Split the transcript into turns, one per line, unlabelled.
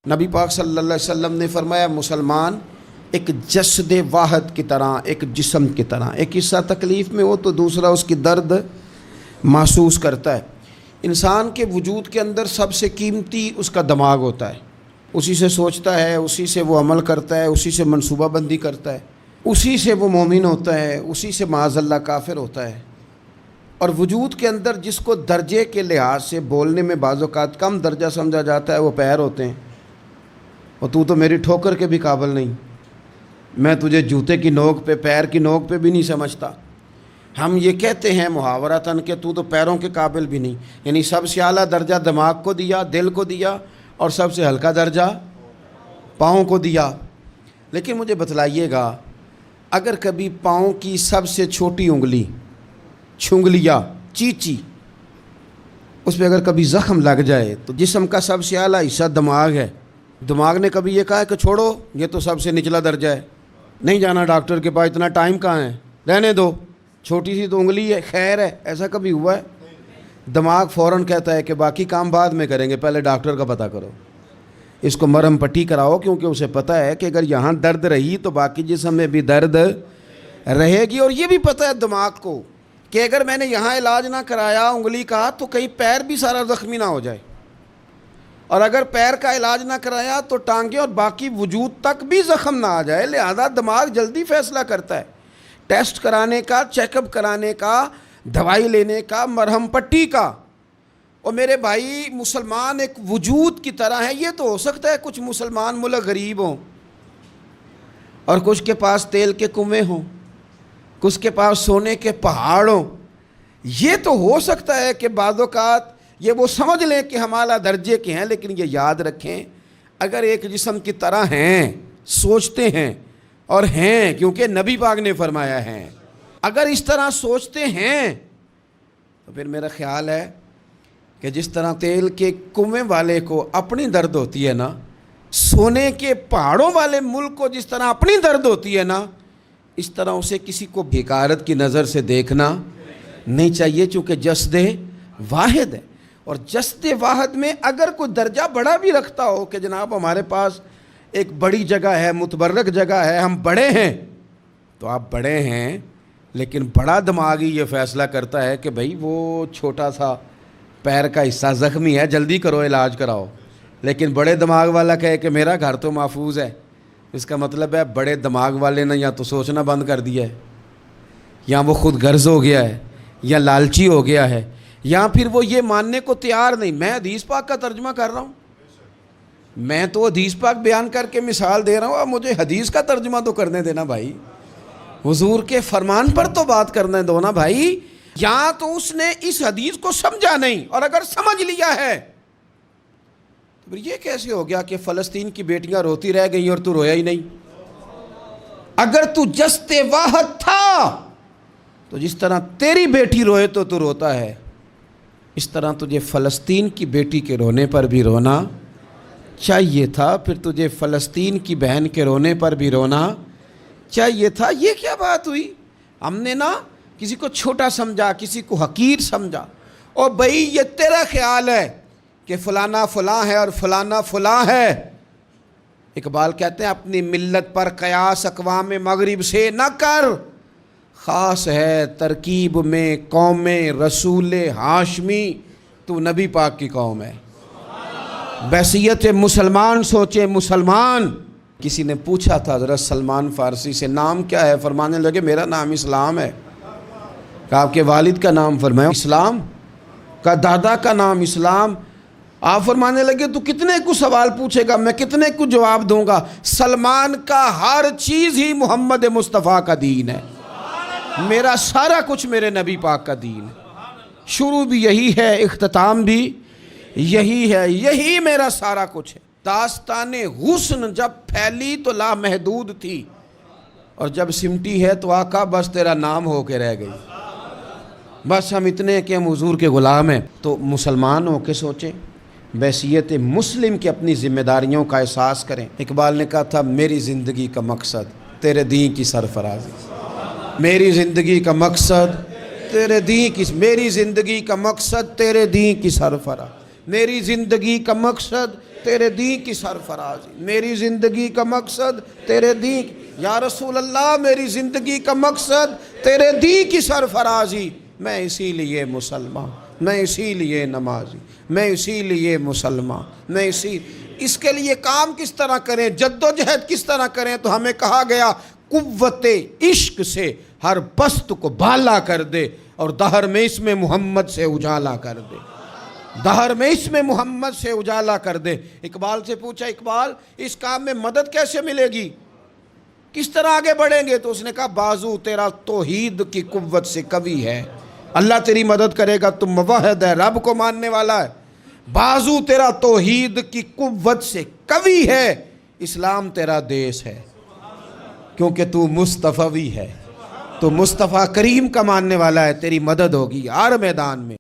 نبی پاک صلی اللہ علیہ وسلم نے فرمایا مسلمان ایک جسد واحد کی طرح، ایک جسم کی طرح، ایک حصہ تکلیف میں ہو تو دوسرا اس کی درد محسوس کرتا ہے۔ انسان کے وجود کے اندر سب سے قیمتی اس کا دماغ ہوتا ہے، اسی سے سوچتا ہے، اسی سے وہ عمل کرتا ہے، اسی سے منصوبہ بندی کرتا ہے، اسی سے وہ مومن ہوتا ہے، اسی سے معاذ اللہ کافر ہوتا ہے۔ اور وجود کے اندر جس کو درجے کے لحاظ سے بولنے میں بعض اوقات کم درجہ سمجھا جاتا ہے وہ پیر ہوتے ہیں۔ اور تو میری ٹھوکر کے بھی قابل نہیں، میں تجھے جوتے کی نوک پہ، پیر کی نوک پہ بھی نہیں سمجھتا۔ ہم یہ کہتے ہیں محاورتاً کہ تو پیروں کے قابل بھی نہیں، یعنی سب سے اعلیٰ درجہ دماغ کو دیا، دل کو دیا، اور سب سے ہلکا درجہ پاؤں کو دیا۔ لیکن مجھے بتلائیے گا، اگر کبھی پاؤں کی سب سے چھوٹی انگلی چھنگلیا چیچی اس پہ اگر کبھی زخم لگ جائے تو جسم کا سب سے اعلیٰ حصہ دماغ ہے، دماغ نے کبھی یہ کہا ہے کہ چھوڑو یہ تو سب سے نچلا درجہ ہے، نہیں جانا ڈاکٹر کے پاس، اتنا ٹائم کہاں ہے، رہنے دو، چھوٹی سی تو انگلی ہے، خیر ہے؟ ایسا کبھی ہوا ہے؟ دماغ فوراً کہتا ہے کہ باقی کام بعد میں کریں گے، پہلے ڈاکٹر کا پتہ کرو، اس کو مرہم پٹی کراؤ، کیونکہ اسے پتہ ہے کہ اگر یہاں درد رہی تو باقی جسم میں بھی درد رہے گی۔ اور یہ بھی پتہ ہے دماغ کو کہ اگر میں نے یہاں علاج نہ کرایا انگلی کا تو کہیں پیر بھی سارا زخمی نہ ہو جائے، اور اگر پیر کا علاج نہ کرایا تو ٹانگیں اور باقی وجود تک بھی زخم نہ آ جائے۔ لہذا دماغ جلدی فیصلہ کرتا ہے، ٹیسٹ کرانے کا، چیک اپ کرانے کا، دوائی لینے کا، مرہم پٹی کا۔ اور میرے بھائی مسلمان ایک وجود کی طرح ہے۔ یہ تو ہو سکتا ہے کچھ مسلمان ملک غریب ہوں اور کچھ کے پاس تیل کے کنویں ہوں، کچھ کے پاس سونے کے پہاڑ ہوں، یہ تو ہو سکتا ہے کہ بعض اوقات یہ وہ سمجھ لیں کہ ہم اعلیٰ درجے کے ہیں، لیکن یہ یاد رکھیں اگر ایک جسم کی طرح ہیں، سوچتے ہیں اور ہیں، کیونکہ نبی پاک نے فرمایا ہے، اگر اس طرح سوچتے ہیں تو پھر میرا خیال ہے کہ جس طرح تیل کے کنویں والے کو اپنی درد ہوتی ہے نا، سونے کے پہاڑوں والے ملک کو جس طرح اپنی درد ہوتی ہے نا، اس طرح اسے کسی کو حقارت کی نظر سے دیکھنا نہیں چاہیے، چونکہ جسد واحد ہے۔ اور جسد واحد میں اگر کوئی درجہ بڑا بھی رکھتا ہو کہ جناب ہمارے پاس ایک بڑی جگہ ہے، متبرک جگہ ہے، ہم بڑے ہیں، تو آپ بڑے ہیں، لیکن بڑا دماغ ہی یہ فیصلہ کرتا ہے کہ بھائی وہ چھوٹا سا پیر کا حصہ زخمی ہے، جلدی کرو، علاج کراؤ۔ لیکن بڑے دماغ والا کہے کہ میرا گھر تو محفوظ ہے، اس کا مطلب ہے بڑے دماغ والے نے یا تو سوچنا بند کر دیا ہے، یا وہ خود غرض ہو گیا ہے، یا لالچی ہو گیا ہے، یا پھر وہ یہ ماننے کو تیار نہیں۔ میں حدیث پاک کا ترجمہ کر رہا ہوں، میں تو حدیث پاک بیان کر کے مثال دے رہا ہوں، اب مجھے حدیث کا ترجمہ تو کرنے دینا بھائی، حضور کے فرمان پر تو بات کرنے دو نا بھائی۔ یا تو اس نے اس حدیث کو سمجھا نہیں، اور اگر سمجھ لیا ہے تو پھر یہ کیسے ہو گیا کہ فلسطین کی بیٹیاں روتی رہ گئیں اور تو رویا ہی نہیں؟ اگر تو جسد واحد تھا تو جس طرح تیری بیٹی روئے تو روتا ہے، اس طرح تجھے فلسطین کی بیٹی کے رونے پر بھی رونا چاہیے تھا، پھر تجھے فلسطین کی بہن کے رونے پر بھی رونا چاہیے تھا۔ یہ کیا بات ہوئی؟ ہم نے نا کسی کو چھوٹا سمجھا، کسی کو حقیر سمجھا۔ اور بھئی یہ تیرا خیال ہے کہ فلانا فلاں ہے اور فلانا فلاں ہے۔ اقبال کہتے ہیں اپنی ملت پر قیاس اقوام مغرب سے نہ کر، خاص ہے ترکیب میں قوم رسول ہاشمی، تو نبی پاک کی قوم ہے۔ بحثیت مسلمان سوچے مسلمان۔ کسی نے پوچھا تھا حضرت سلمان فارسی سے نام کیا ہے، فرمانے لگے میرا نام اسلام ہے۔ کہا آپ کے والد کا نام؟ فرمایا اسلام۔ کہا دادا کا نام اسلام۔ آپ فرمانے لگے تو کتنے کو سوال پوچھے گا، میں کتنے کو جواب دوں گا؟ سلمان کا ہر چیز ہی محمد مصطفیٰ کا دین ہے، میرا سارا کچھ میرے نبی پاک کا دین ہے، شروع بھی یہی ہے، اختتام بھی یہی ہے، یہی میرا سارا کچھ ہے۔ داستان حسن جب پھیلی تو لامحدود تھی، اور جب سمٹی ہے تو آقا بس تیرا نام ہو کے رہ گئی۔ بس ہم اتنے کہ ہم حضور کے غلام ہیں۔ تو مسلمان ہو کے سوچیں، بحیثیت مسلم کے اپنی ذمہ داریوں کا احساس کریں۔ اقبال نے کہا تھا میری زندگی کا مقصد تیرے دین کی سرفرازی، میری زندگی کا مقصد تیرے دین کی، میری زندگی کا مقصد تیرے دین کی سرفراز، میری زندگی کا مقصد تیرے دین کی سرفرازی، میری زندگی کا مقصد تیرے دین، یا رسول اللہ میری زندگی کا مقصد تیرے دین کی سرفرازی، میں اسی لیے مسلمان، میں اسی لیے نمازی، میں اسی لیے مسلمان، میں اس کے لیے کام کس طرح کریں، جد و جہد کس طرح کریں؟ تو ہمیں کہا گیا قوت عشق سے ہر پست کو بالا کر دے اور دہر میں اس میں محمد سے اجالا کر دے، دہر میں اس میں محمد سے اجالا کر دے۔ اقبال سے پوچھا، اقبال اس کام میں مدد کیسے ملے گی، کس طرح آگے بڑھیں گے؟ تو اس نے کہا بازو تیرا توحید کی قوت سے قوی ہے، اللہ تیری مدد کرے گا، تم موحد ہے، رب کو ماننے والا ہے، بازو تیرا توحید کی قوت سے قوی ہے، اسلام تیرا دیس ہے، کیونکہ تو مصطفی ہے، تو مصطفیٰ کریم کا ماننے والا ہے، تیری مدد ہوگی ہر میدان میں۔